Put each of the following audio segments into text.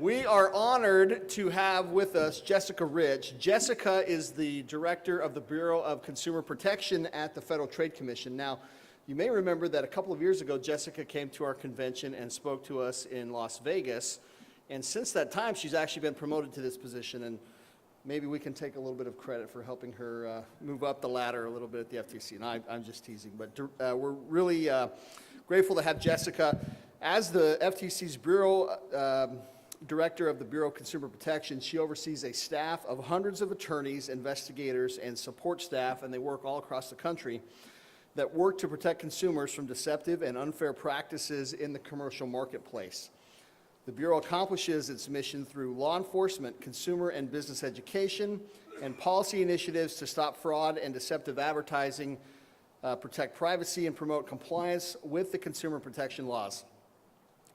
We are honored to have with us Jessica Rich. Jessica is the director of the Bureau of Consumer Protection at the Federal Trade Commission. Now, you may remember that a couple of years ago, Jessica came to our convention and spoke to us in Las Vegas. And since that time, she's actually been promoted to this position. And maybe we can take a little bit of credit for helping her move up the ladder a little bit at the FTC. And I'm just teasing. But we're really grateful to have Jessica. As the FTC's Bureau Director of the Bureau of Consumer Protection, she oversees a staff of hundreds of attorneys, investigators, and support staff, and they work all across the country, that work to protect consumers from deceptive and unfair practices in the commercial marketplace. The Bureau accomplishes its mission through law enforcement, consumer and business education, and policy initiatives to stop fraud and deceptive advertising, protect privacy, and promote compliance with the consumer protection laws.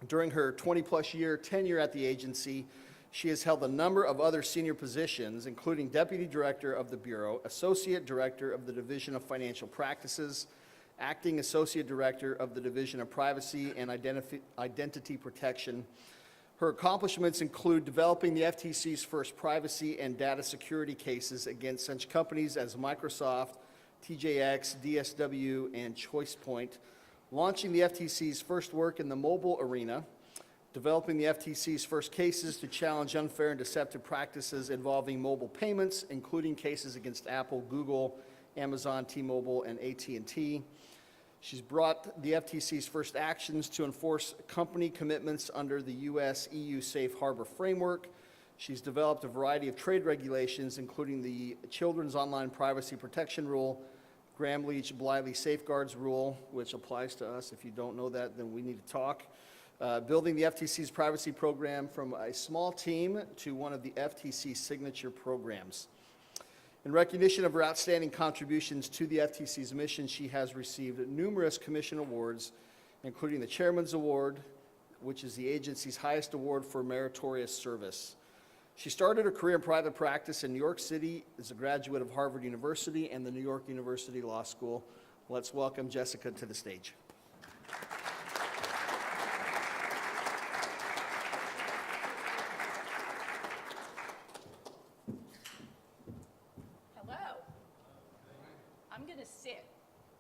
During her 20-plus year tenure at the agency, she has held a number of other senior positions, including Deputy Director of the Bureau, Associate Director of the Division of Financial Practices, Acting Associate Director of the Division of Privacy and Identity Protection. Her accomplishments include developing the FTC's first privacy and data security cases against such companies as Microsoft, TJX, DSW, and ChoicePoint, launching the FTC's first work in the mobile arena, developing the FTC's first cases to challenge unfair and deceptive practices involving mobile payments, including cases against Apple, Google, Amazon, T-Mobile, and AT&T. She's brought the FTC's first actions to enforce company commitments under the U.S.-EU Safe Harbor Framework. She's developed a variety of trade regulations, including the Children's Online Privacy Protection Rule, Gramm-Leach-Bliley Safeguards Rule, which applies to us. If you don't know that, then we need to talk. Building the FTC's privacy program from a small team to one of the FTC's signature programs. In recognition of her outstanding contributions to the FTC's mission, she has received numerous commission awards, including the Chairman's Award, which is the agency's highest award for meritorious service. She started her career in private practice in New York City as a graduate of Harvard University and the New York University Law School. Let's welcome Jessica to the stage. Hello. I'm going to sit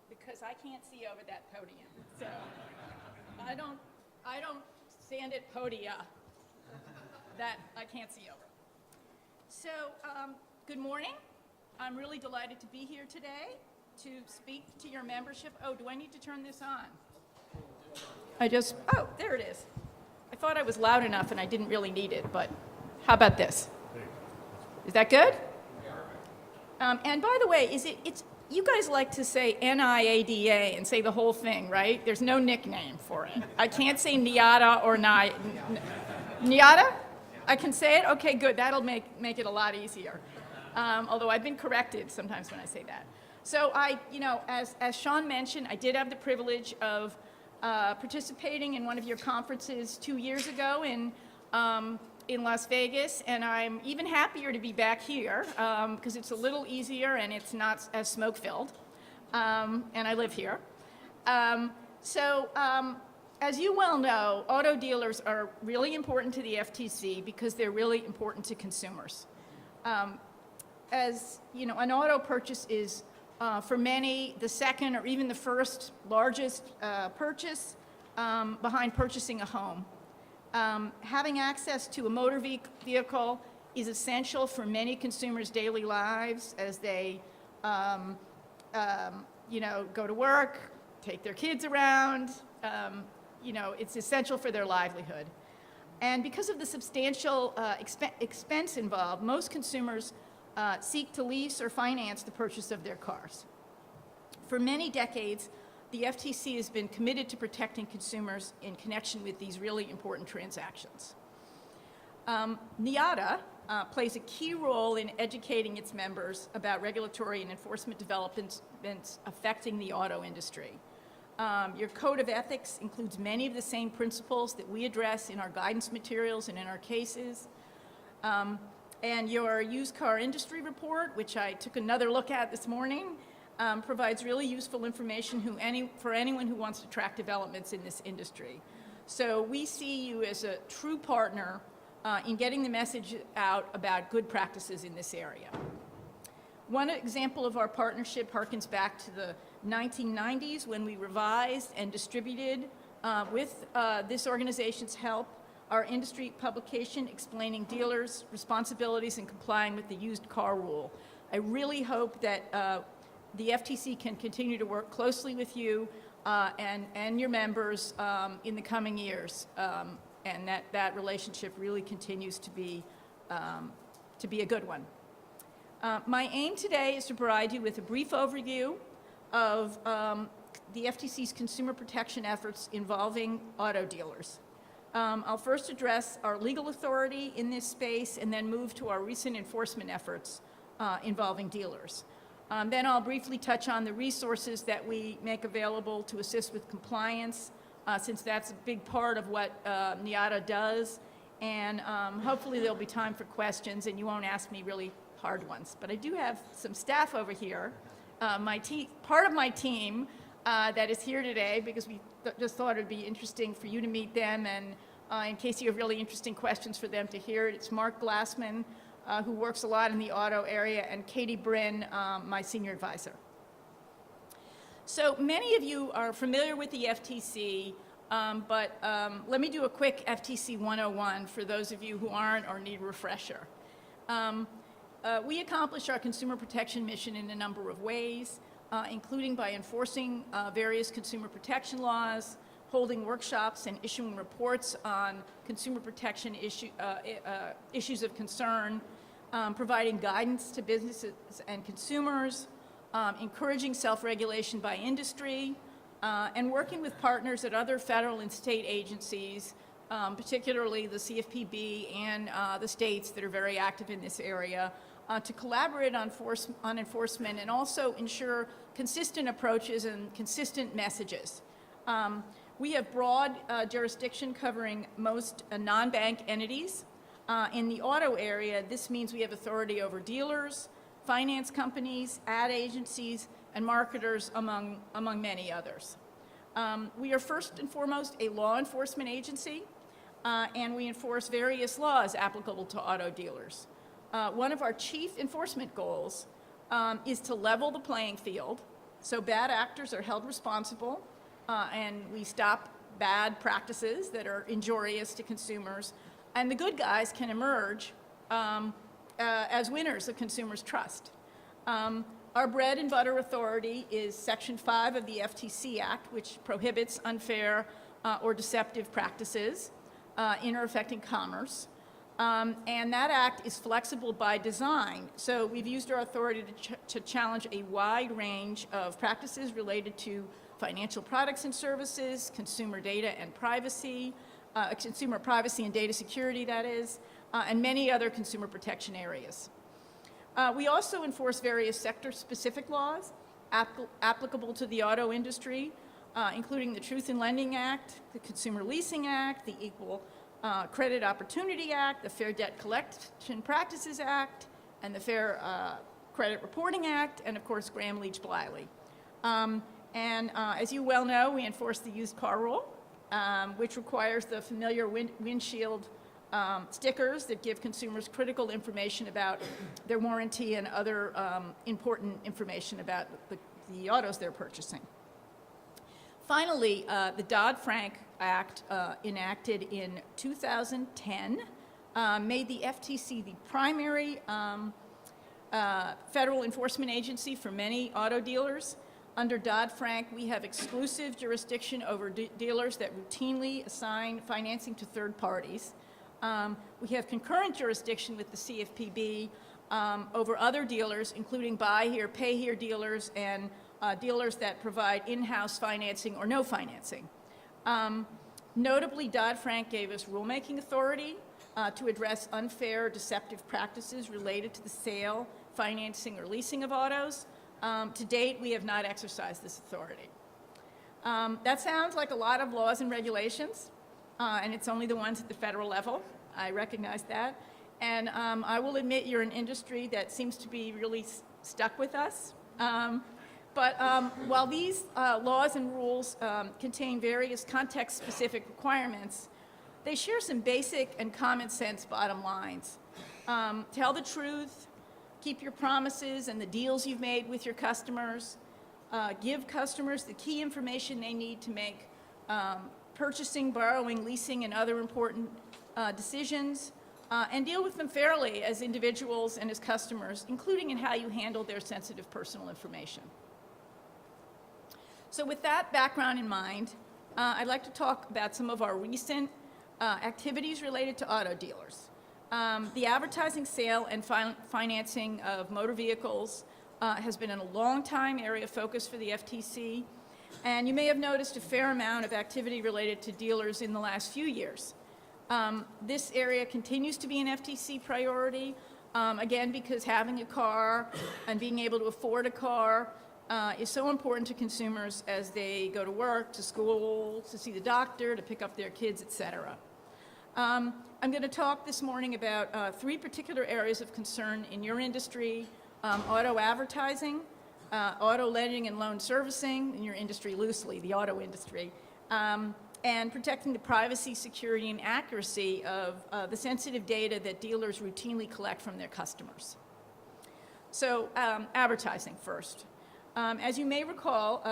because I can't see over that podium. So I don't stand at podia that I can't see over. So, good morning. I'm really delighted to be here today to speak to your membership. Oh, do I need to turn this on? Oh, there it is. I thought I was loud enough and I didn't really need it, but how about this? Is that good? And by the way, you guys like to say NIADA and say the whole thing, right? There's no nickname for it. I can't say NIADA or NIADA? I can say it? Okay, good. That'll make it a lot easier. Although I've been corrected sometimes when I say that. So as Sean mentioned, I did have the privilege of participating in one of your conferences 2 years ago in Las Vegas, and I'm even happier to be back here because it's a little easier and it's not as smoke-filled, and I live here. As you well know, auto dealers are really important to the FTC because they're really important to consumers. As you know, an auto purchase is, for many, the second or even the first largest purchase behind purchasing a home. Having access to a motor vehicle is essential for many consumers' daily lives as they, go to work, take their kids around. It's essential for their livelihood. And because of the substantial expense involved, most consumers seek to lease or finance the purchase of their cars. For many decades, the FTC has been committed to protecting consumers in connection with these really important transactions. NIADA plays a key role in educating its members about regulatory and enforcement developments affecting the auto industry. Your code of ethics includes many of the same principles that we address in our guidance materials and in our cases. And your used car industry report, which I took another look at this morning, provides really useful information for anyone who wants to track developments in this industry. So we see you as a true partner in getting the message out about good practices in this area. One example of our partnership harkens back to the 1990s when we revised and distributed, with this organization's help, our industry publication explaining dealers' responsibilities in complying with the used car rule. I really hope that the FTC can continue to work closely with you and your members in the coming years, and that relationship really continues to be a good one. My aim today is to provide you with a brief overview of the FTC's consumer protection efforts involving auto dealers. I'll first address our legal authority in this space and then move to our recent enforcement efforts involving dealers. Then I'll briefly touch on the resources that we make available to assist with compliance, since that's a big part of what NIADA does. And hopefully there'll be time for questions and you won't ask me really hard ones. But I do have some staff over here, part of my team that is here today because we just thought it'd be interesting for you to meet them, and in case you have really interesting questions for them to hear. It's Mark Glassman, who works a lot in the auto area, and Katie Bryn, my senior advisor. So many of you are familiar with the FTC, but let me do a quick FTC 101 for those of you who aren't or need a refresher. We accomplish our consumer protection mission in a number of ways, including by enforcing various consumer protection laws, holding workshops and issuing reports on consumer protection issues of concern, providing guidance to businesses and consumers, encouraging self-regulation by industry, and working with partners at other federal and state agencies, particularly the CFPB and the states that are very active in this area, to collaborate on enforcement and also ensure consistent approaches and consistent messages. We have broad jurisdiction covering most non-bank entities. In the auto area, this means we have authority over dealers, finance companies, ad agencies, and marketers, among many others. We are first and foremost a law enforcement agency, and we enforce various laws applicable to auto dealers. One of our chief enforcement goals is to level the playing field, so bad actors are held responsible, and we stop bad practices that are injurious to consumers, and the good guys can emerge as winners of consumers' trust. Our bread and butter authority is Section 5 of the FTC Act, which prohibits unfair or deceptive practices in or affecting commerce. And that act is flexible by design. So we've used our authority to challenge a wide range of practices related to financial products and services, consumer data and privacy, consumer privacy and data security, that is, and many other consumer protection areas. We also enforce various sector-specific laws applicable to the auto industry, including the Truth in Lending Act, the Consumer Leasing Act, the Equal Credit Opportunity Act, the Fair Debt Collection Practices Act, and the Fair Credit Reporting Act, and of course Graham-Leach-Bliley. As you well know, we enforce the used car rule, which requires the familiar windshield stickers that give consumers critical information about their warranty and other important information about the autos they're purchasing. Finally, the Dodd-Frank Act, enacted in 2010, made the FTC the primary federal enforcement agency for many auto dealers. Under Dodd-Frank, we have exclusive jurisdiction over dealers that routinely assign financing to third parties. We have concurrent jurisdiction with the CFPB over other dealers, including buy here, pay here dealers, and dealers that provide in-house financing or no financing. Notably, Dodd-Frank gave us rulemaking authority to address unfair or deceptive practices related to the sale, financing, or leasing of autos. To date, we have not exercised this authority. That sounds like a lot of laws and regulations, and it's only the ones at the federal level. I recognize that. And I will admit you're an industry that seems to be really stuck with us. But while these laws and rules contain various context-specific requirements, They share some basic and common sense bottom lines. Tell the truth, keep your promises and the deals you've made with your customers, give customers the key information they need to make purchasing, borrowing, leasing, and other important decisions, and deal with them fairly as individuals and as customers, including in how you handle their sensitive personal information. So with that background in mind, I'd like to talk about some of our recent activities related to auto dealers. The advertising, sale, and financing of motor vehicles has been a long-time area of focus for the FTC, and you may have noticed a fair amount of activity related to dealers in the last few years. This area continues to be an FTC priority, again, because having a car and being able to afford a car is so important to consumers as they go to work, to school, to see the doctor, to pick up their kids, etc. I'm going to talk this morning about three particular areas of concern in your industry: auto advertising, auto lending and loan servicing, in your industry loosely, the auto industry, and protecting the privacy, security, and accuracy of the sensitive data that dealers routinely collect from their customers. So advertising first. As you may recall,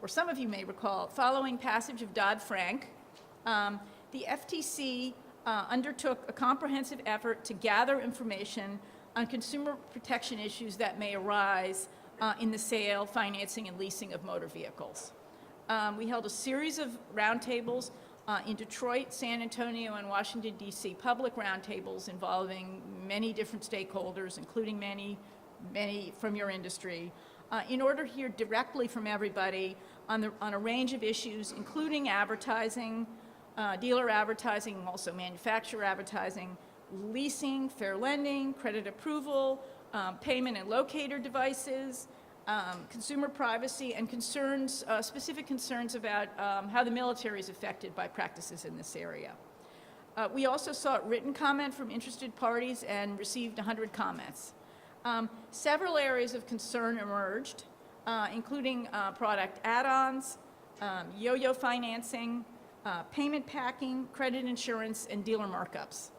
or some of you may recall, following passage of Dodd-Frank, the FTC undertook a comprehensive effort to gather information on consumer protection issues that may arise in the sale, financing, and leasing of motor vehicles. We held a series of roundtables in Detroit, San Antonio, and Washington, D.C., public roundtables involving many different stakeholders, including many from your industry, in order to hear directly from everybody on a range of issues, including advertising, dealer advertising, also manufacturer advertising, leasing, fair lending, credit approval, payment and locator devices, consumer privacy, and concerns, specific concerns about how the military is affected by practices in this area. We also sought written comment from interested parties and received 100 comments. Several areas of concern emerged, including product add-ons, yo-yo financing, payment packing, credit insurance, and dealer markups.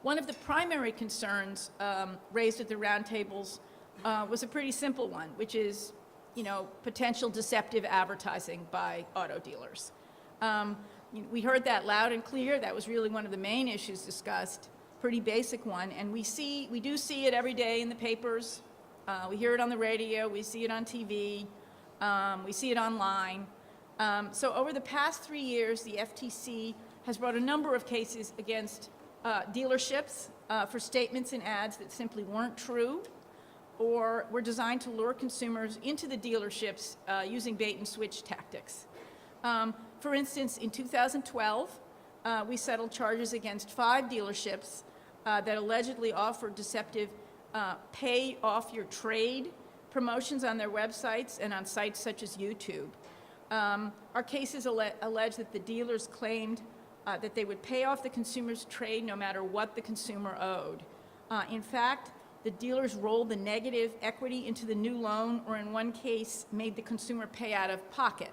One of the primary concerns raised at the roundtables was a pretty simple one, which is, potential deceptive advertising by auto dealers. We heard that loud and clear. That was really one of the main issues discussed, pretty basic one, and we do see it every day in the papers. We hear it on the radio, we see it on TV, we see it online. So over the past 3 years, the FTC has brought a number of cases against dealerships for statements and ads that simply weren't true or were designed to lure consumers into the dealerships using bait and switch tactics. For instance, in 2012, we settled charges against 5 dealerships that allegedly offered deceptive pay off your trade promotions on their websites and on sites such as YouTube. Our cases allege that the dealers claimed that they would pay off the consumer's trade no matter what the consumer owed. In fact, the dealers rolled the negative equity into the new loan, or in one case, made the consumer pay out of pocket.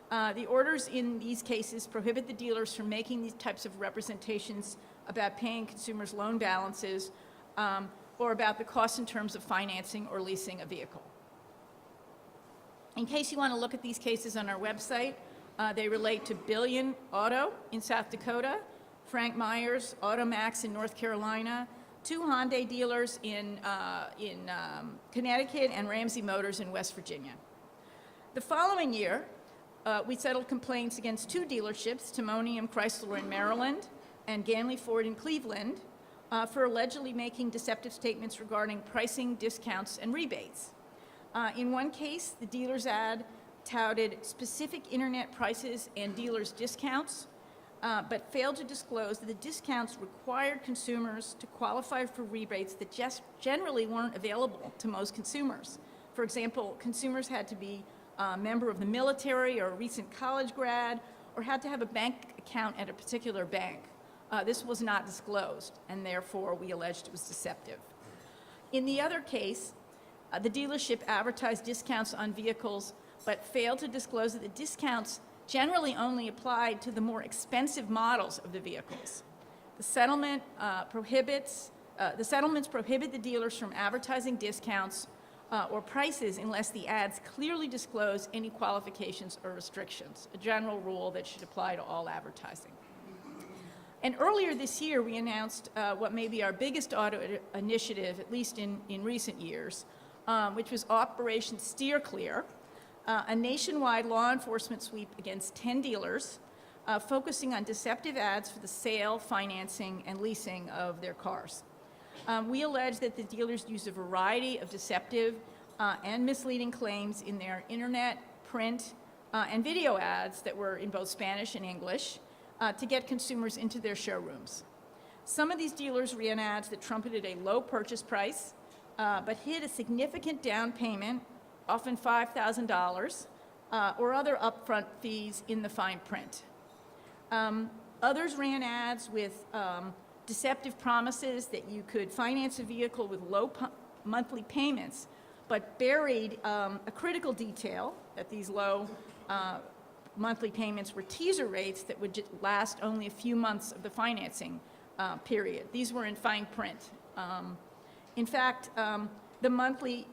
The orders in these cases prohibit the dealers from making these types of representations about paying consumers' loan balances or about the costs in terms of financing or leasing a vehicle. In case you want to look at these cases on our website, they relate to Billion Auto in South Dakota, Frank Myers Automax in North Carolina, 2 Hyundai dealers in Connecticut, and Ramsey Motors in West Virginia. The following year, we settled complaints against 2 dealerships, Timonium Chrysler in Maryland and Ganley Ford in Cleveland, for allegedly making deceptive statements regarding pricing, discounts, and rebates. In one case, the dealer's ad touted specific internet prices and dealers' discounts, but failed to disclose that the discounts required consumers to qualify for rebates that just generally weren't available to most consumers. For example, consumers had to be a member of the military or a recent college grad, or had to have a bank account at a particular bank. This was not disclosed, and therefore we alleged it was deceptive. In the other case, the dealership advertised discounts on vehicles, but failed to disclose that the discounts generally only applied to the more expensive models of the vehicles. The settlements prohibit the dealers from advertising discounts or prices unless the ads clearly disclose any qualifications or restrictions, a general rule that should apply to all advertising. And earlier this year, we announced what may be our biggest auto initiative, at least in recent years, which was Operation Steer Clear, a nationwide law enforcement sweep against 10 dealers, focusing on deceptive ads for the sale, financing, and leasing of their cars. We allege that the dealers use a variety of deceptive and misleading claims in their internet, print, and video ads that were in both Spanish and English to get consumers into their showrooms. Some of these dealers ran ads that trumpeted a low purchase price, but hid a significant down payment, often $5,000, or other upfront fees in the fine print. Others ran ads with deceptive promises that you could finance a vehicle with low monthly payments, but buried a critical detail that these low monthly payments were teaser rates that would last only a few months of the financing period. These were in fine print. In fact, the monthly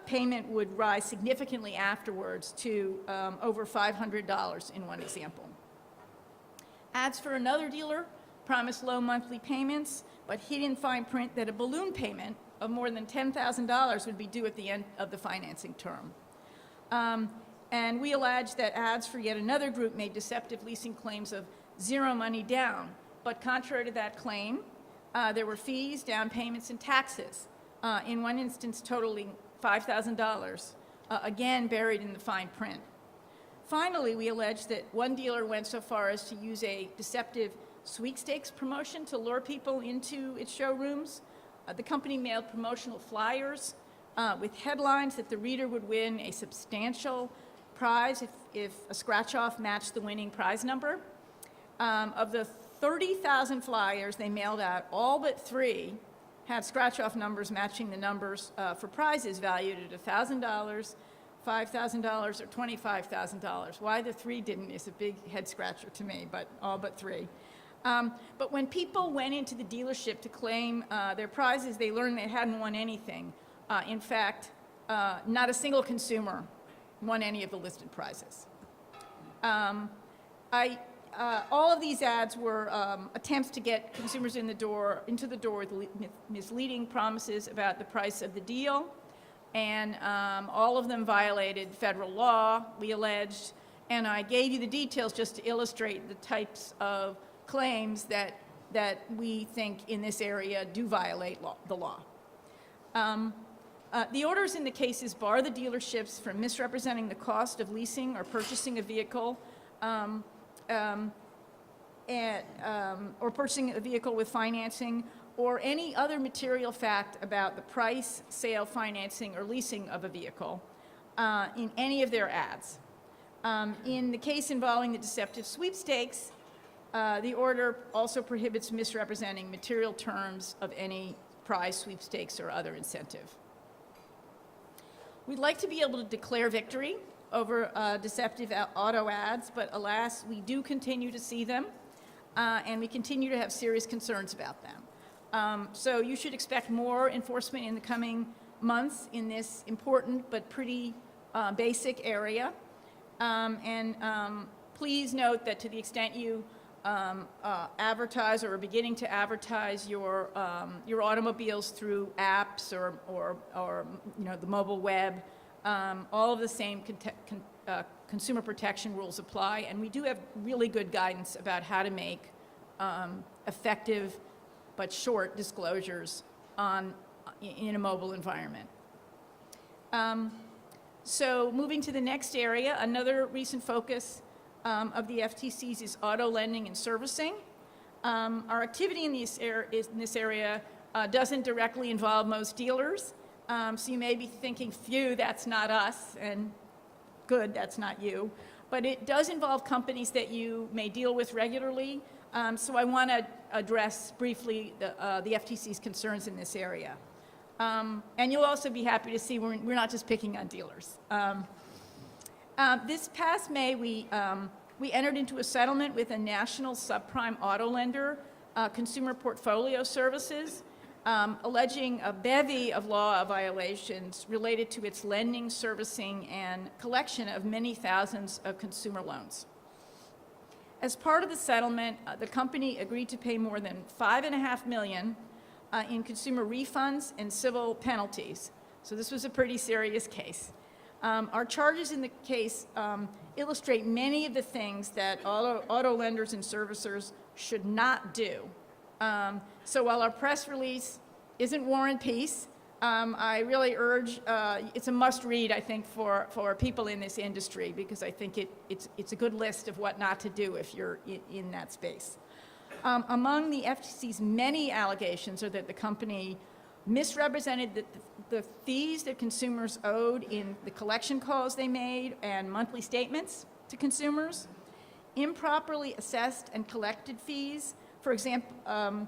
payment would rise significantly afterwards to over $500 in one example. Ads for another dealer promised low monthly payments, but hid in fine print that a balloon payment of more than $10,000 would be due at the end of the financing term. And we allege that ads for yet another group made deceptive leasing claims of zero money down. But contrary to that claim, there were fees, down payments, and taxes, in one instance totaling $5,000, again buried in the fine print. Finally, we allege that one dealer went so far as to use a deceptive sweepstakes promotion to lure people into its showrooms. The company mailed promotional flyers with headlines that the reader would win a substantial prize if a scratch-off matched the winning prize number. Of the 30,000 flyers they mailed out, all but 3 had scratch-off numbers matching the numbers for prizes valued at $1,000, $5,000, or $25,000. Why the 3 didn't is a big head-scratcher to me, but all but 3. But when people went into the dealership to claim their prizes, they learned they hadn't won anything. In fact, not a single consumer won any of the listed prizes. All of these ads were attempts to get consumers into the door with misleading promises about the price of the deal, and all of them violated federal law, we alleged, and I gave you the details just to illustrate the types of claims that we think in this area do violate the law. The orders in the cases bar the dealerships from misrepresenting the cost of leasing or purchasing a vehicle or purchasing a vehicle with financing or any other material fact about the price, sale, financing, or leasing of a vehicle in any of their ads. In the case involving the deceptive sweepstakes, the order also prohibits misrepresenting material terms of any prize, sweepstakes, or other incentive. We'd like to be able to declare victory over deceptive auto ads, but alas, we do continue to see them, and we continue to have serious concerns about them. So you should expect more enforcement in the coming months in this important but pretty basic area. Please note that to the extent you advertise or are beginning to advertise your automobiles through apps or the mobile web, all of the same consumer protection rules apply, and we do have really good guidance about how to make effective but short disclosures in a mobile environment. So moving to the next area, another recent focus of the FTC's is auto lending and servicing. Our activity in this area doesn't directly involve most dealers, so you may be thinking, phew, that's not us, and good, that's not you. But it does involve companies that you may deal with regularly, so I want to address briefly the FTC's concerns in this area. And you'll also be happy to see we're not just picking on dealers. This past May, we entered into a settlement with a national subprime auto lender, Consumer Portfolio Services, alleging a bevy of law violations related to its lending, servicing, and collection of many thousands of consumer loans. As part of the settlement, the company agreed to pay more than $5.5 million in consumer refunds and civil penalties. So this was a pretty serious case. Our charges in the case illustrate many of the things that auto lenders and servicers should not do. So while our press release isn't War and Peace, I really urge, it's a must-read, I think, for people in this industry, because I think it's a good list of what not to do if you're in that space. Among the FTC's many allegations are that the company misrepresented the fees that consumers owed in the collection calls they made and monthly statements to consumers, improperly assessed and collected fees, for example,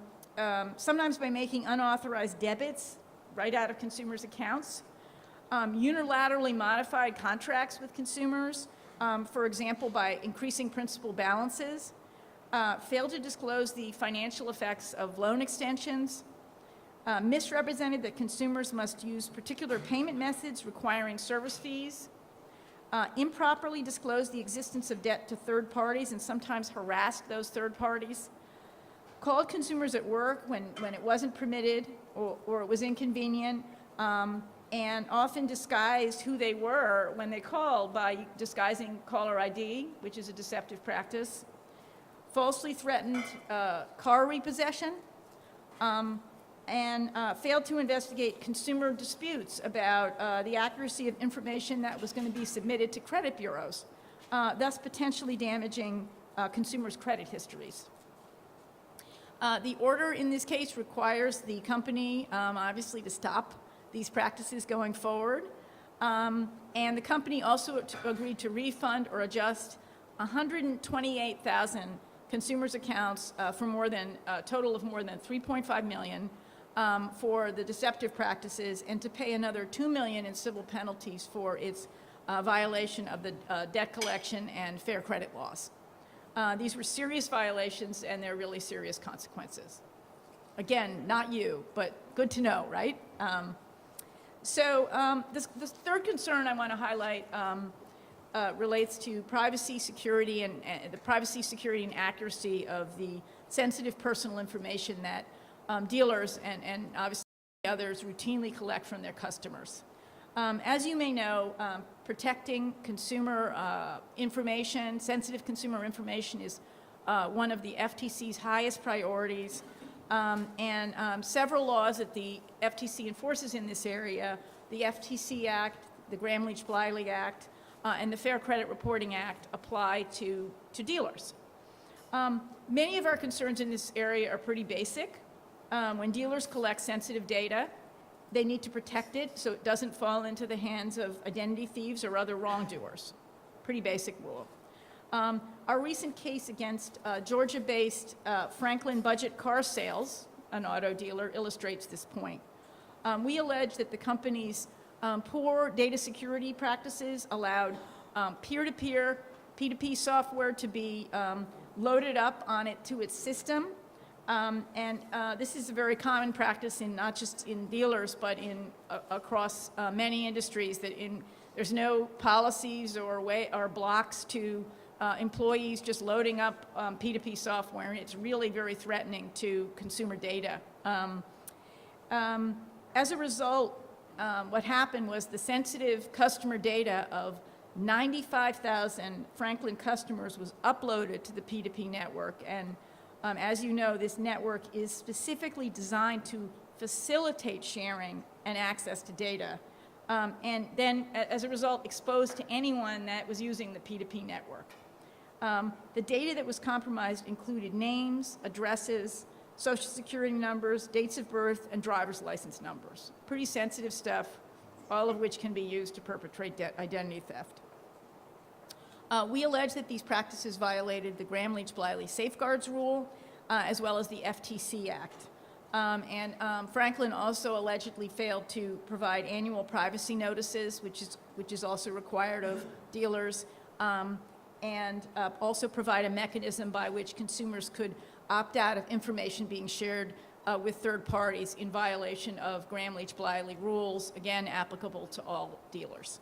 sometimes by making unauthorized debits right out of consumers' accounts, unilaterally modified contracts with consumers, for example, by increasing principal balances, failed to disclose the financial effects of loan extensions, misrepresented that consumers must use particular payment methods requiring service fees, improperly disclosed the existence of debt to third parties and sometimes harassed those third parties, called consumers at work when it wasn't permitted or it was inconvenient, and often disguised who they were when they called by disguising caller ID, which is a deceptive practice, falsely threatened car repossession, and failed to investigate consumer disputes about the accuracy of information that was going to be submitted to credit bureaus, thus potentially damaging consumers' credit histories. The order in this case requires the company, obviously, to stop these practices going forward. And the company also agreed to refund or adjust 128,000 consumers' accounts for a total of more than $3.5 million for the deceptive practices, and to pay another $2 million in civil penalties for its violation of the debt collection and fair credit laws. These were serious violations, and they're really serious consequences. Again, not you, but good to know, right? This third concern I want to highlight relates to privacy, security, and the privacy, security, and accuracy of the sensitive personal information that dealers and obviously others routinely collect from their customers. As you may know, protecting consumer information, sensitive consumer information, is one of the FTC's highest priorities, and several laws that the FTC enforces in this area, the FTC Act, the Gramm-Leach-Bliley Act, and the Fair Credit Reporting Act, apply to dealers. Many of our concerns in this area are pretty basic. When dealers collect sensitive data, they need to protect it so it doesn't fall into the hands of identity thieves or other wrongdoers. Pretty basic rule. Our recent case against Georgia-based Franklin Budget Car Sales, an auto dealer, illustrates this point. We allege that the company's poor data security practices allowed peer-to-peer, P2P software to be loaded up on it to its system. This is a very common practice in not just in dealers, but across many industries, that there's no policies or blocks to employees just loading up P2P software, and it's really very threatening to consumer data. As a result, what happened was the sensitive customer data of 95,000 Franklin customers was uploaded to the P2P network, and as you know, this network is specifically designed to facilitate sharing and access to data, and then, as a result, exposed to anyone that was using the P2P network. The data that was compromised included names, addresses, social security numbers, dates of birth, and driver's license numbers. Pretty sensitive stuff, all of which can be used to perpetrate identity theft. We allege that these practices violated the Gramm-Leach-Bliley Safeguards Rule, as well as the FTC Act. Franklin also allegedly failed to provide annual privacy notices, which is also required of dealers, and also provide a mechanism by which consumers could opt out of information being shared with third parties in violation of Gramm-Leach-Bliley rules, again applicable to all dealers.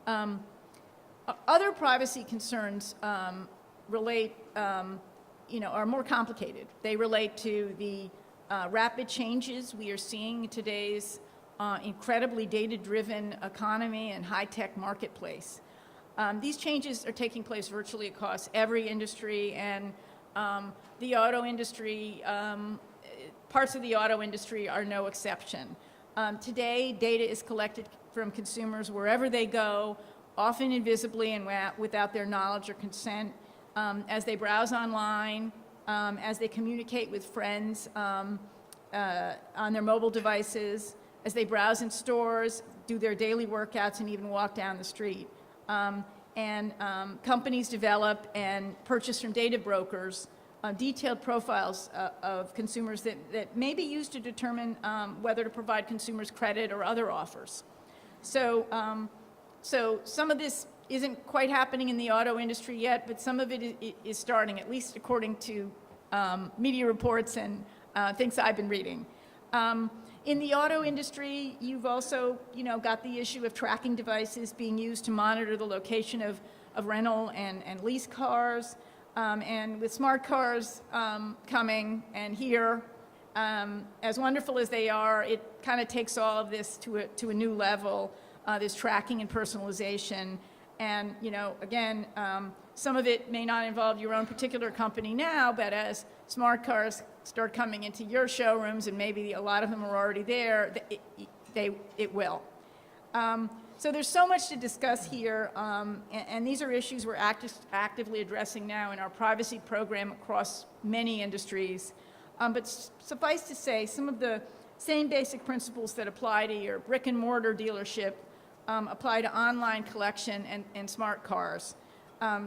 Other privacy concerns relate, are more complicated. They relate to the rapid changes we are seeing in today's incredibly data-driven economy and high-tech marketplace. These changes are taking place virtually across every industry, and the auto industry, parts of the auto industry are no exception. Today, data is collected from consumers wherever they go, often invisibly and without their knowledge or consent, as they browse online, as they communicate with friends on their mobile devices, as they browse in stores, do their daily workouts, and even walk down the street. Companies develop and purchase from data brokers detailed profiles of consumers that may be used to determine whether to provide consumers credit or other offers. So some of this isn't quite happening in the auto industry yet, but some of it is starting, at least according to media reports and things I've been reading. In the auto industry, you've also, got the issue of tracking devices being used to monitor the location of rental and lease cars. And with smart cars coming and here, as wonderful as they are, it kind of takes all of this to a new level, this tracking and personalization. And, again, some of it may not involve your own particular company now, but as smart cars start coming into your showrooms, and maybe a lot of them are already there, it will. So there's so much to discuss here, and these are issues we're actively addressing now in our privacy program across many industries. But suffice to say, some of the same basic principles that apply to your brick and mortar dealership apply to online collection and smart cars.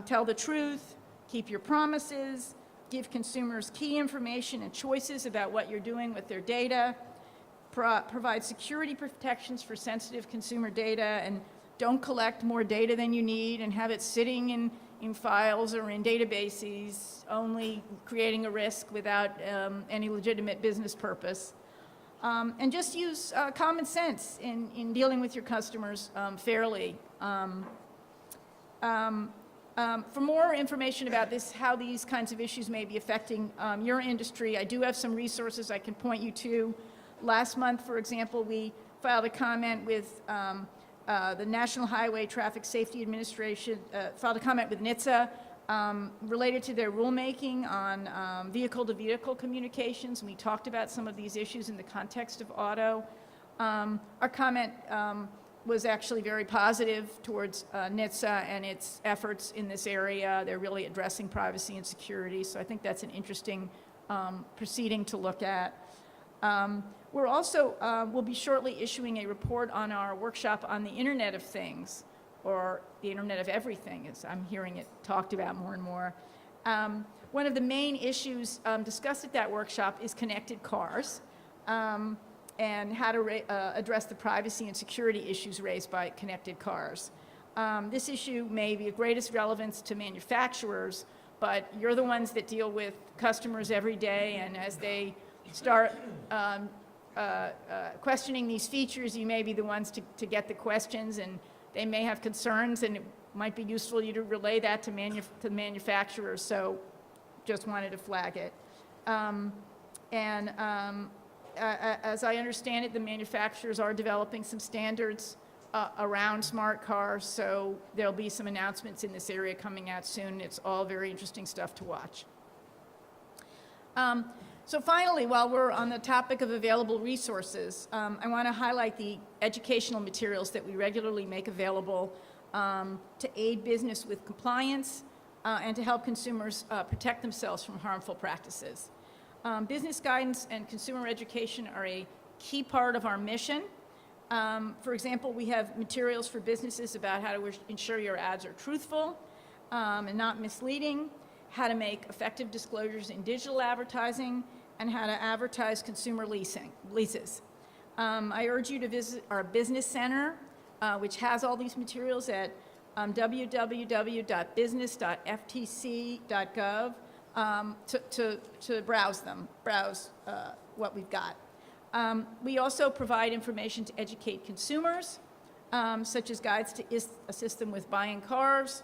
Tell the truth, keep your promises, give consumers key information and choices about what you're doing with their data, provide security protections for sensitive consumer data, and don't collect more data than you need and have it sitting in files or in databases, only creating a risk without any legitimate business purpose. And just use common sense in dealing with your customers fairly. For more information about this, how these kinds of issues may be affecting your industry, I do have some resources I can point you to. Last month, for example, we filed a comment with the National Highway Traffic Safety Administration, filed a comment with NHTSA related to their rulemaking on vehicle-to-vehicle communications. And we talked about some of these issues in the context of auto. Our comment was actually very positive towards NHTSA and its efforts in this area. They're really addressing privacy and security, so I think that's an interesting proceeding to look at. We're also, we'll be shortly issuing a report on our workshop on the Internet of Things, or the Internet of Everything, as I'm hearing it talked about more and more. One of the main issues discussed at that workshop is connected cars, and how to address the privacy and security issues raised by connected cars. This issue may be of greatest relevance to manufacturers, but you're the ones that deal with customers every day, and as they start questioning these features, you may be the ones to get the questions, and they may have concerns, and it might be useful you to relay that to manufacturers, so just wanted to flag it. As I understand it, the manufacturers are developing some standards around smart cars, so there'll be some announcements in this area coming out soon. It's all very interesting stuff to watch. So finally, while we're on the topic of available resources, I want to highlight the educational materials that we regularly make available to aid business with compliance and to help consumers protect themselves from harmful practices. Business guidance and consumer education are a key part of our mission. For example, we have materials for businesses about how to ensure your ads are truthful and not misleading, how to make effective disclosures in digital advertising, and how to advertise consumer leases. I urge you to visit our business center, which has all these materials at www.business.ftc.gov to browse what we've got. We also provide information to educate consumers, such as guides to assist them with buying cars,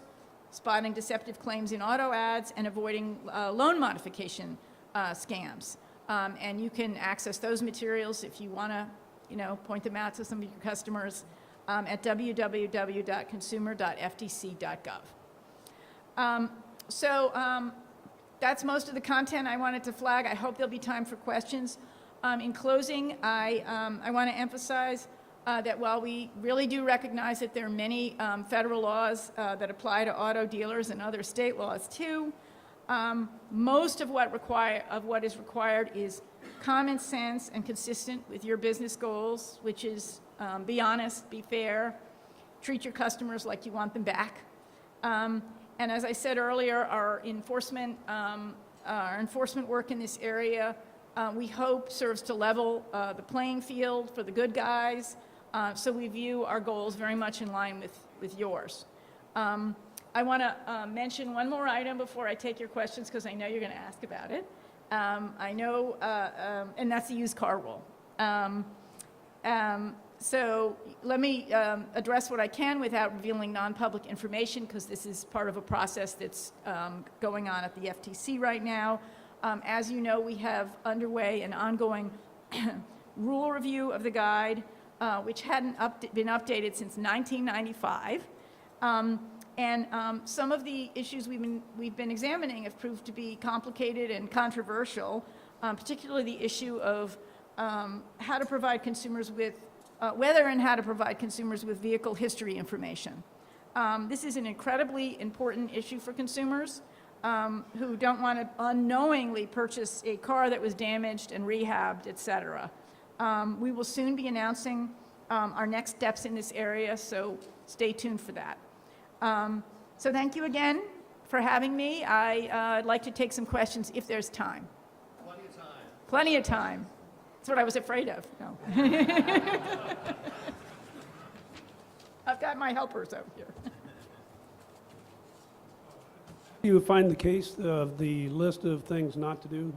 spotting deceptive claims in auto ads, and avoiding loan modification scams. And you can access those materials if you want to, point them out to some of your customers at www.consumer.ftc.gov. That's most of the content I wanted to flag. I hope there'll be time for questions. In closing, I want to emphasize that while we really do recognize that there are many federal laws that apply to auto dealers and other state laws too, most of what is required is common sense and consistent with your business goals, which is be honest, be fair, treat your customers like you want them back. And as I said earlier, our enforcement work in this area, we hope serves to level the playing field for the good guys. So we view our goals very much in line with yours. I want to mention one more item before I take your questions, because I know you're going to ask about it. And that's the used car rule. So let me address what I can without revealing non-public information, because this is part of a process that's going on at the FTC right now. As you know, we have underway an ongoing rule review of the guide, which hadn't been updated since 1995. Some of the issues we've been examining have proved to be complicated and controversial, particularly the issue of how to provide consumers with whether and how to provide consumers with vehicle history information. This is an incredibly important issue for consumers who don't want to unknowingly purchase a car that was damaged and rehabbed, et cetera. We will soon be announcing our next steps in this area, so stay tuned for that. So thank you again for having me. I'd like to take some questions if there's time. Plenty of time. Plenty of time. That's what I was afraid of. No. I've got my helpers over here. You find the case of the list of things not to do?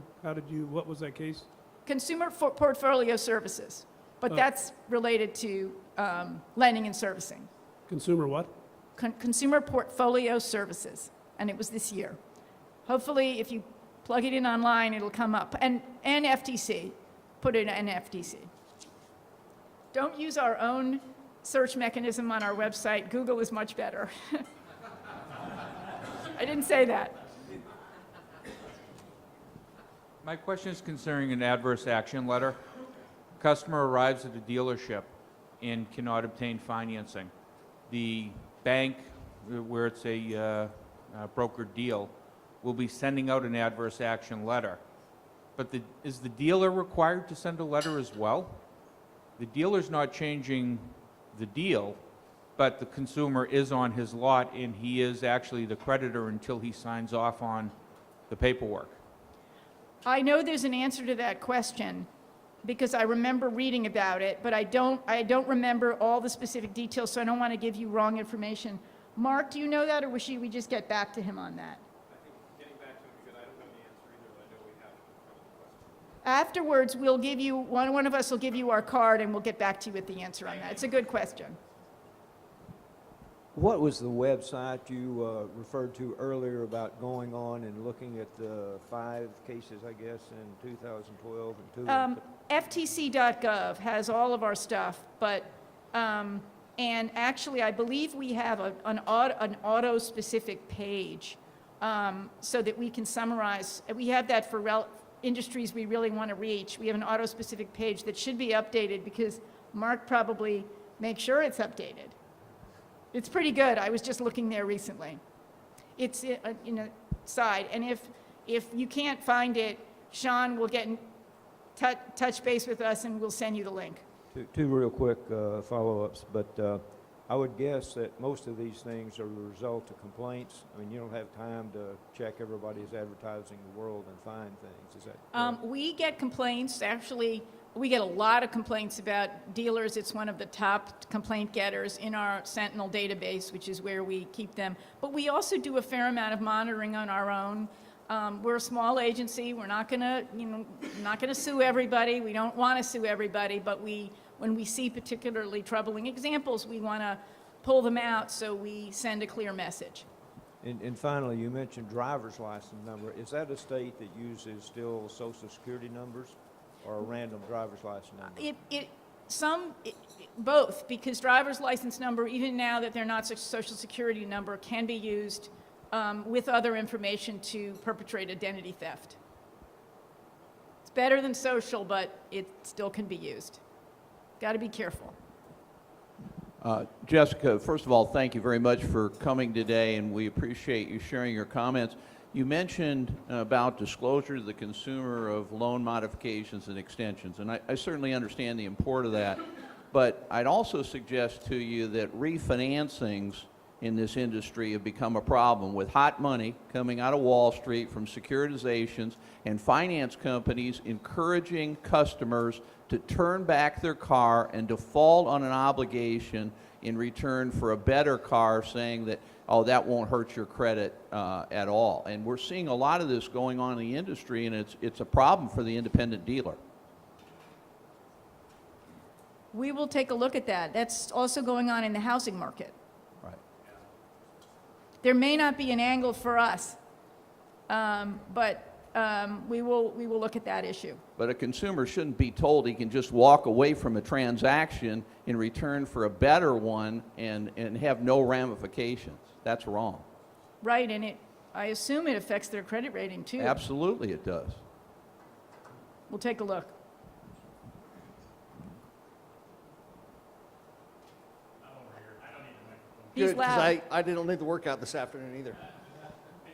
What was that case? Consumer portfolio services, but that's related to lending and servicing. Consumer what? Consumer portfolio services, and it was this year. Hopefully, if you plug it in online, it'll come up. And FTC, put it in FTC. Don't use our own search mechanism on our website. Google is much better. I didn't say that. My question is concerning an adverse action letter. Customer arrives at a dealership and cannot obtain financing. The bank, where it's a brokered deal, will be sending out an adverse action letter. But is the dealer required to send a letter as well? The dealer's not changing the deal, but the consumer is on his lot, and he is actually the creditor until he signs off on the paperwork. I know there's an answer to that question because I remember reading about it, but I don't remember all the specific details, so I don't want to give you wrong information. Mark, do you know that, or should we just get back to him on that? I think getting back to him, because I don't know the answer either, but I know we have it from the question. Afterwards, we'll give you, one of us will give you our card, and we'll get back to you with the answer on that. It's a good question. What was the website you referred to earlier about going on and looking at the 5 cases, I guess, in 2012 and 2? FTC.gov has all of our stuff, but, and actually, I believe we have an auto-specific page so that we can summarize. We have that for industries we really want to reach. We have an auto-specific page that should be updated because Mark probably makes sure it's updated. It's pretty good. I was just looking there recently. It's in a side, and if you can't find it, Sean will get in touch base with us, and we'll send you the link. Two real quick follow-ups, but I would guess that most of these things are the result of complaints. I mean, you don't have time to check everybody's advertising the world and find things. Is that correct? We get complaints, actually, we get a lot of complaints about dealers. It's one of the top complaint getters in our Sentinel database, which is where we keep them. But we also do a fair amount of monitoring on our own. We're a small agency. We're not gonna, not gonna sue everybody. We don't want to sue everybody, but when we see particularly troubling examples, we want to pull them out, so we send a clear message. And finally, you mentioned driver's license number. Is that a state that uses still social security numbers or a random driver's license number? Both, because driver's license number, even now that they're not social security number, can be used with other information to perpetrate identity theft. It's better than social, but it still can be used. Got to be careful. Jessica, first of all, thank you very much for coming today, and we appreciate you sharing your comments. You mentioned about disclosure to the consumer of loan modifications and extensions, and I certainly understand the import of that, but I'd also suggest to you that refinancings in this industry have become a problem with hot money coming out of Wall Street from securitizations and finance companies encouraging customers to turn back their car and default on an obligation in return for a better car, saying that, oh, that won't hurt your credit at all. And we're seeing a lot of this going on in the industry, and it's a problem for the independent dealer. We will take a look at that. That's also going on in the housing market. Right. There may not be an angle for us, but we will look at that issue. But a consumer shouldn't be told he can just walk away from a transaction in return for a better one and have no ramifications. That's wrong. Right, and I assume it affects their credit rating too. Absolutely it does. We'll take a look. He's Good, because loud. I didn't need the workout this afternoon either. Can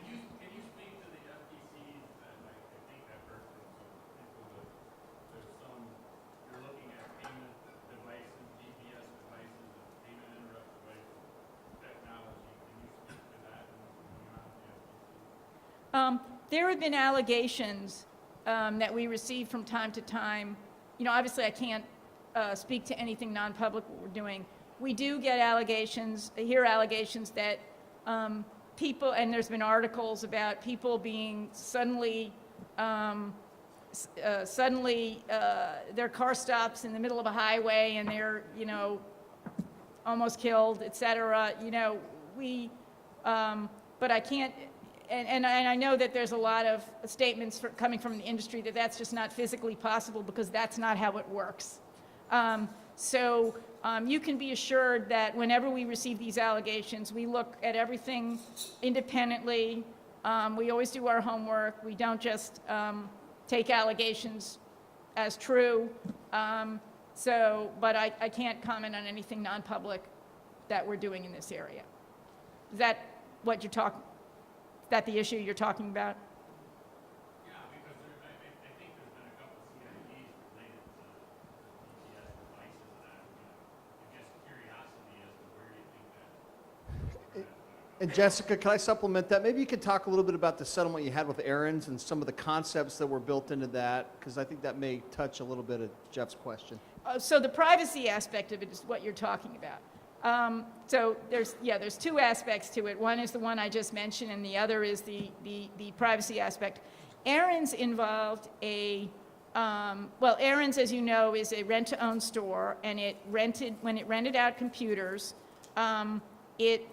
you speak to the FTCs that I think that person there's some, you're looking at payment devices, GPS devices, and payment interrupt devices, technology. Can you speak to that and what's going on at the FTC? There have been allegations that we receive from time to time. Obviously I can't speak to anything non-public what we're doing. We do get hear allegations that people, and there's been articles about people being suddenly their car stops in the middle of a highway and they're, almost killed, et cetera. But I can't, and I know that there's a lot of statements coming from the industry that that's just not physically possible because that's not how it works. You can be assured that whenever we receive these allegations, we look at everything independently. We always do our homework. We don't just take allegations as true. But I can't comment on anything non-public that we're doing in this area. Is that what you're talking? Is that the issue you're talking about? Yeah, because I think there's been a couple of CIDs related to GPS devices that, just curiosity as to where you think that. And Jessica, can I supplement that? Maybe you could talk a little bit about the settlement you had with Aaron's and some of the concepts that were built into that, because I think that may touch a little bit of Jeff's question. So the privacy aspect of it is what you're talking about. So there's two aspects to it. One is the one I just mentioned, and the other is the privacy aspect. Aaron's involved Aaron's, as you know, is a rent-to-own store, and when it rented out computers, it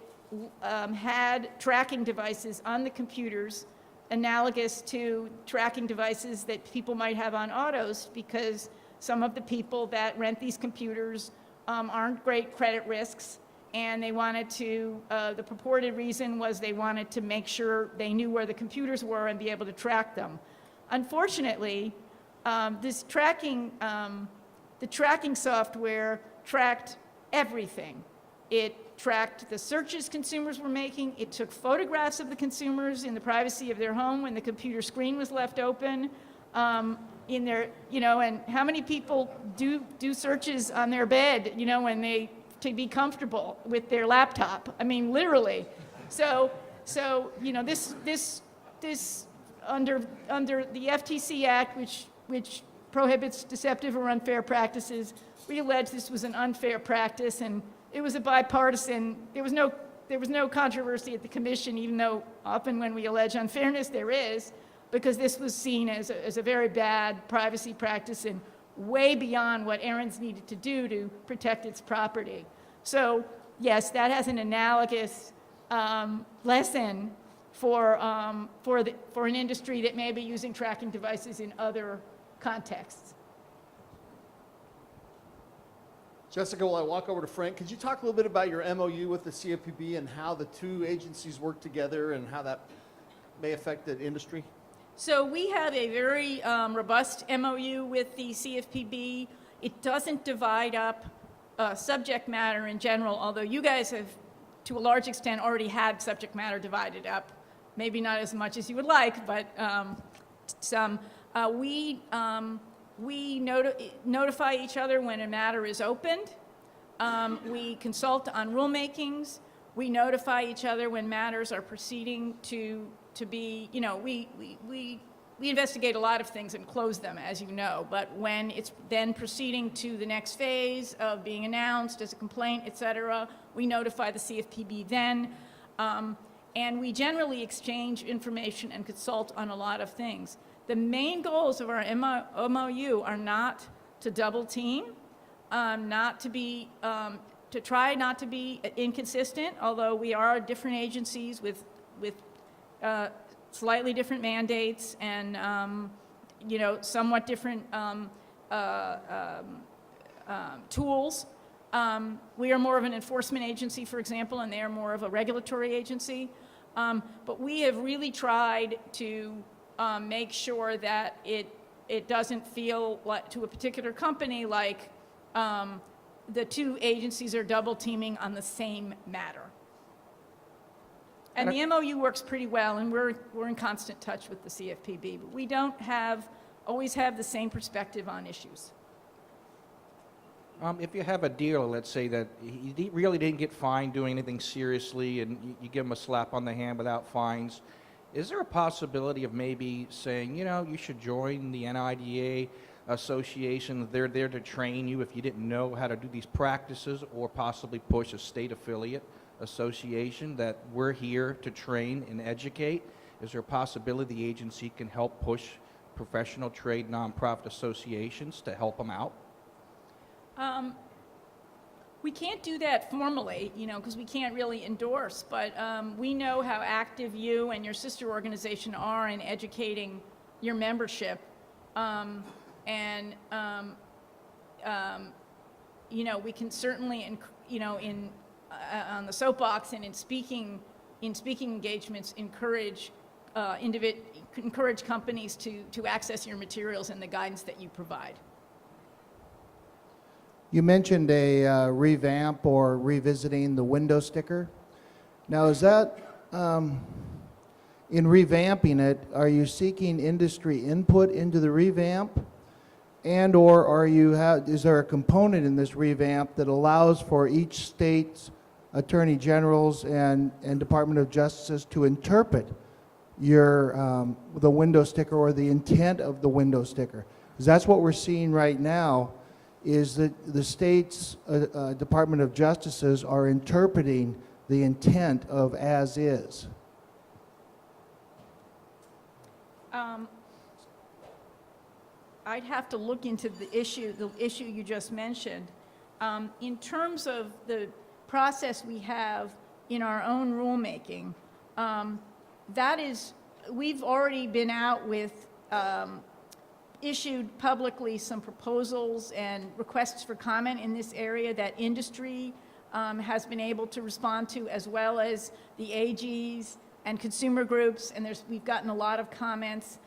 had tracking devices on the computers analogous to tracking devices that people might have on autos, because some of the people that rent these computers aren't great credit risks, and they wanted to, the purported reason was they wanted to make sure they knew where the computers were and be able to track them. Unfortunately, the tracking software tracked everything. It tracked the searches consumers were making. It took photographs of the consumers in the privacy of their home when the computer screen was left open. And how many people do searches on their bed, when they to be comfortable with their laptop. I mean, literally. So you know, this under the FTC Act, which prohibits deceptive or unfair practices, we allege this was an unfair practice, and it was a bipartisan. There was no controversy at the commission, even though often when we allege unfairness, there is, because this was seen as a very bad privacy practice and way beyond what Aaron's needed to do to protect its property. So yes, that has an analogous lesson for an industry that may be using tracking devices in other contexts. Jessica, while I walk over to Frank, could you talk a little bit about your MOU with the CFPB and how the two agencies work together and how that may affect the industry? So we have a very robust MOU with the CFPB. It doesn't divide up subject matter in general, although you guys have, to a large extent, already had subject matter divided up. Maybe not as much as you would like, but some. We notify each other when a matter is opened. We consult on rulemakings. We notify each other when matters are proceeding to be, you know, we investigate a lot of things and close them, as you know, but when it's then proceeding to the next phase of being announced as a complaint, et cetera, we notify the CFPB then. And we generally exchange information and consult on a lot of things. The main goals of our MOU are not to double team, not to be, to try not to be inconsistent, although we are different agencies with slightly different mandates and, you know, somewhat different tools. We are more of an enforcement agency, for example, and they are more of a regulatory agency. But we have really tried to make sure that it doesn't feel like, to a particular company, like the two agencies are double teaming on the same matter. And the MOU works pretty well, and we're in constant touch with the CFPB, but we don't always have the same perspective on issues. If you have a dealer, let's say that he really didn't get fined doing anything seriously, and you give him a slap on the hand without fines, is there a possibility of maybe saying, you know, you should join the NIADA association? They're there to train you if you didn't know how to do these practices, or possibly push a state affiliate association that we're here to train and educate? Is there a possibility the agency can help push professional trade nonprofit associations to help them out? We can't do that formally, you know, because we can't really endorse, but we know how active you and your sister organization are in educating your membership. You know, we can certainly, you know, on the soapbox and in speaking engagements, encourage companies to access your materials and the guidance that you provide. You mentioned a revamp or revisiting the window sticker. Now, is that, in revamping it, are you seeking industry input into the revamp? And or is there a component in this revamp that allows for each state's attorney generals and Department of Justice to interpret the window sticker or the intent of the window sticker? Because that's what we're seeing right now, is that the state's Department of Justices are interpreting the intent of as is. I'd have to look into the issue you just mentioned. In terms of the process we have in our own rulemaking, we've already been out with issued publicly some proposals and requests for comment in this area that industry has been able to respond to, as well as the AGs and consumer groups, and we've gotten a lot of comments.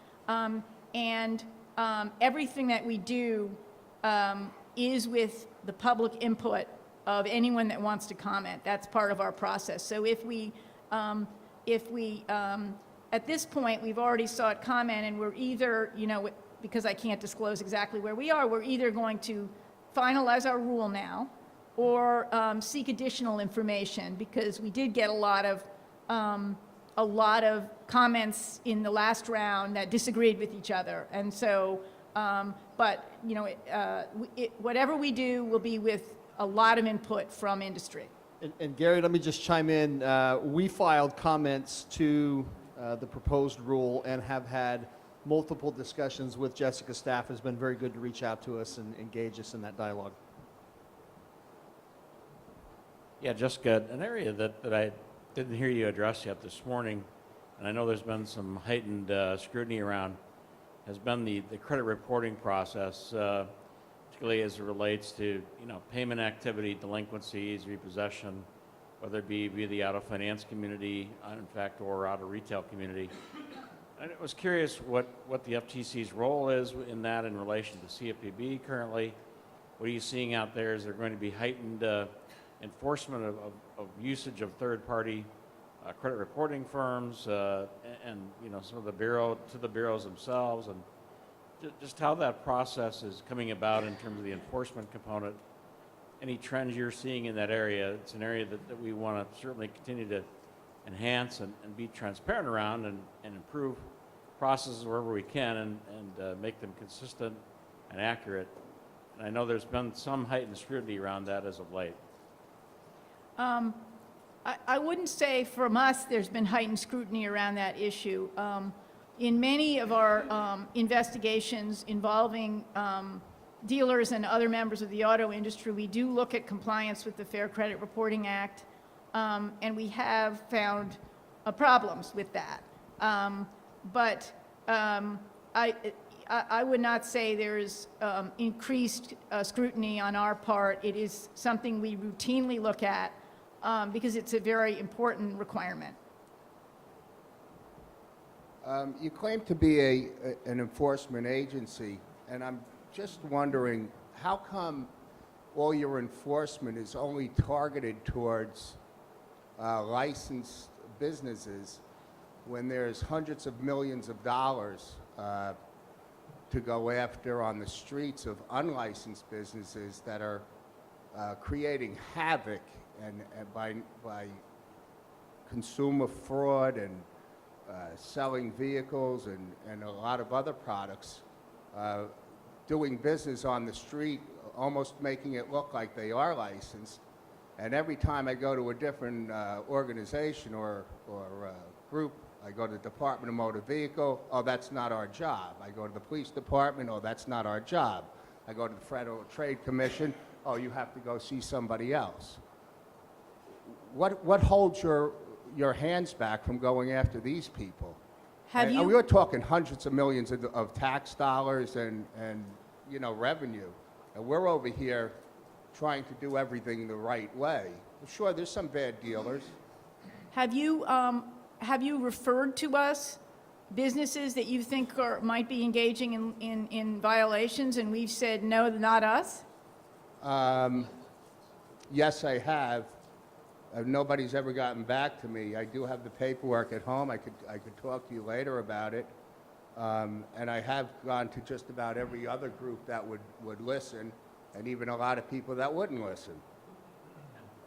Everything that we do is with the public input of anyone that wants to comment. That's part of our process. So if we at this point, we've already sought comment, and we're either, you know, because I can't disclose exactly where we are, we're either going to finalize our rule now, or seek additional information, because we did get a lot of comments in the last round that disagreed with each other. And so, but, you know, whatever we do will be with a lot of input from industry. And Gary, let me just chime in. We filed comments to the proposed rule and have had multiple discussions with Jessica's staff. Has been very good to reach out to us and engage us in that dialogue. Yeah, Jessica, an area that I didn't hear you address yet this morning, and I know there's been some heightened scrutiny around, has been the credit reporting process, particularly as it relates to, you know, payment activity, delinquencies, repossession, whether it be via the auto finance community, in fact, or auto retail community. I was curious what the FTC's role is in that in relation to CFPB currently. What are you seeing out there? Is there going to be heightened enforcement of usage of third-party credit reporting firms and, you know, some of the bureaus themselves, and just how that process is coming about in terms of the enforcement component? Any trends you're seeing in that area? It's an area that we want to certainly continue to enhance and be transparent around and improve processes wherever we can and make them consistent and accurate. And I know there's been some heightened scrutiny around that as of late. I wouldn't say from us there's been heightened scrutiny around that issue. In many of our investigations involving dealers and other members of the auto industry, we do look at compliance with the Fair Credit Reporting Act, and we have found problems with that. But I would not say there's increased scrutiny on our part. It is something we routinely look at because it's a very important requirement. You claim to be an enforcement agency, and I'm just wondering, how come all your enforcement is only targeted towards licensed businesses when there's hundreds of millions of dollars to go after on the streets of unlicensed businesses that are creating havoc and by consumer fraud and selling vehicles and a lot of other products, doing business on the street, almost making it look like they are licensed. And every time I go to a different organization or group, I go to the Department of Motor Vehicle, oh, that's not our job. I go to the police department, oh, that's not our job. I go to the Federal Trade Commission, oh, you have to go see somebody else. What holds your hands back from going after these people? And we're talking hundreds of millions of tax dollars and you know, revenue. And we're over here trying to do everything the right way. Sure, there's some bad dealers. Have you referred to us businesses that you think might be engaging in violations, and we've said, no, not us? Yes, I have. Nobody's ever gotten back to me. I do have the paperwork at home. I could talk to you later about it. And I have gone to just about every other group that would listen, and even a lot of people that wouldn't listen.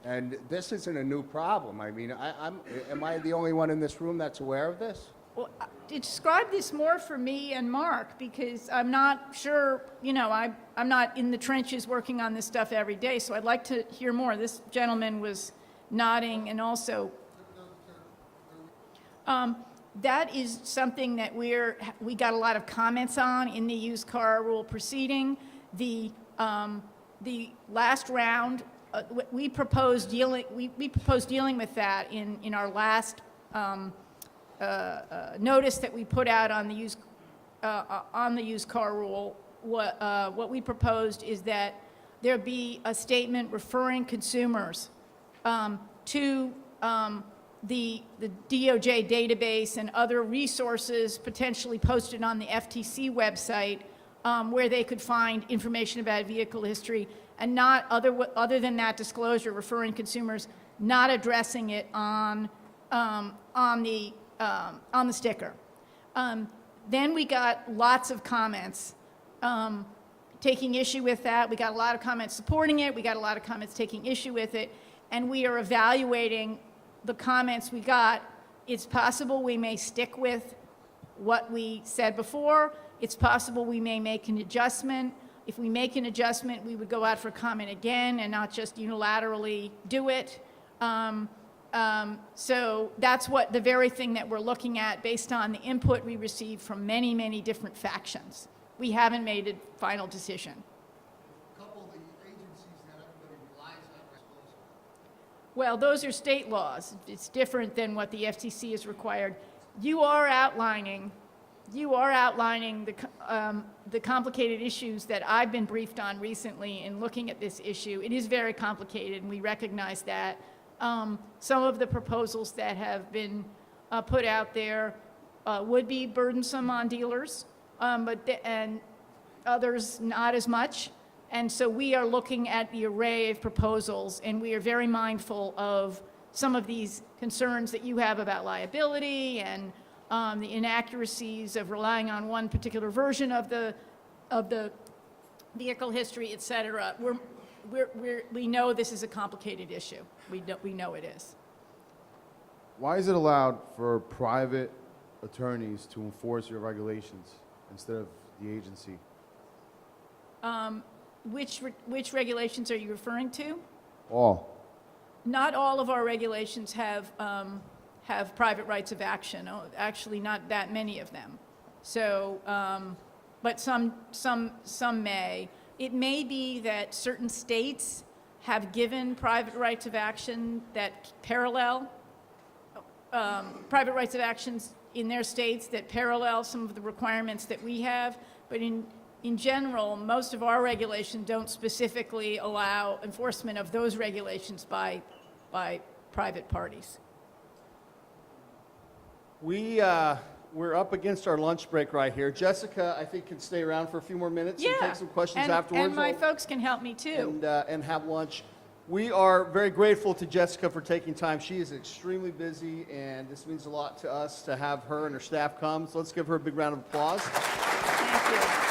And this isn't a new problem. I mean, am I the only one in this room that's aware of this? Well, describe this more for me and Mark, because I'm not sure, you know, I'm not in the trenches working on this stuff every day, so I'd like to hear more. This gentleman was nodding, and also that is something that we got a lot of comments on in the used car rule proceeding. The last round, we proposed dealing with that in our last notice that we put out on the used car rule. What we proposed is that there be a statement referring consumers to the DOJ database and other resources potentially posted on the FTC website where they could find information about vehicle history, and not other than that disclosure referring consumers, not addressing it on the sticker. Then we got lots of comments taking issue with that. We got a lot of comments supporting it. We got a lot of comments taking issue with it. And we are evaluating the comments we got. It's possible we may stick with what we said before. It's possible we may make an adjustment. If we make an adjustment, we would go out for comment again and not just unilaterally do it. So that's what the very thing that we're looking at based on the input we received from many, many different factions. We haven't made a final decision. A couple of the agencies that everybody relies on are supposed to. Well, those are state laws. It's different than what the FCC is required. You are outlining the complicated issues that I've been briefed on recently in looking at this issue. It is very complicated, and we recognize that. Some of the proposals that have been put out there would be burdensome on dealers, and others not as much. And so we are looking at the array of proposals, and we are very mindful of some of these concerns that you have about liability and the inaccuracies of relying on one particular version of the vehicle history, et cetera. We know this is a complicated issue. We know it is. Why is it allowed for private attorneys to enforce your regulations instead of the agency? Which regulations are you referring to? All. Not all of our regulations have private rights of action. Oh, actually, not that many of them. So, but some may. It may be that certain states have given private rights of action that parallel private rights of actions in their states that parallel some of the requirements that we have. But in general, most of our regulations don't specifically allow enforcement of those regulations by private parties. We're up against our lunch break right here. Jessica, I think, can stay around for a few more minutes and take some questions afterwards. And my folks can help me too. And have lunch. We are very grateful to Jessica for taking time. She is extremely busy, and this means a lot to us to have her and her staff come. So let's give her a big round of applause. Thank you.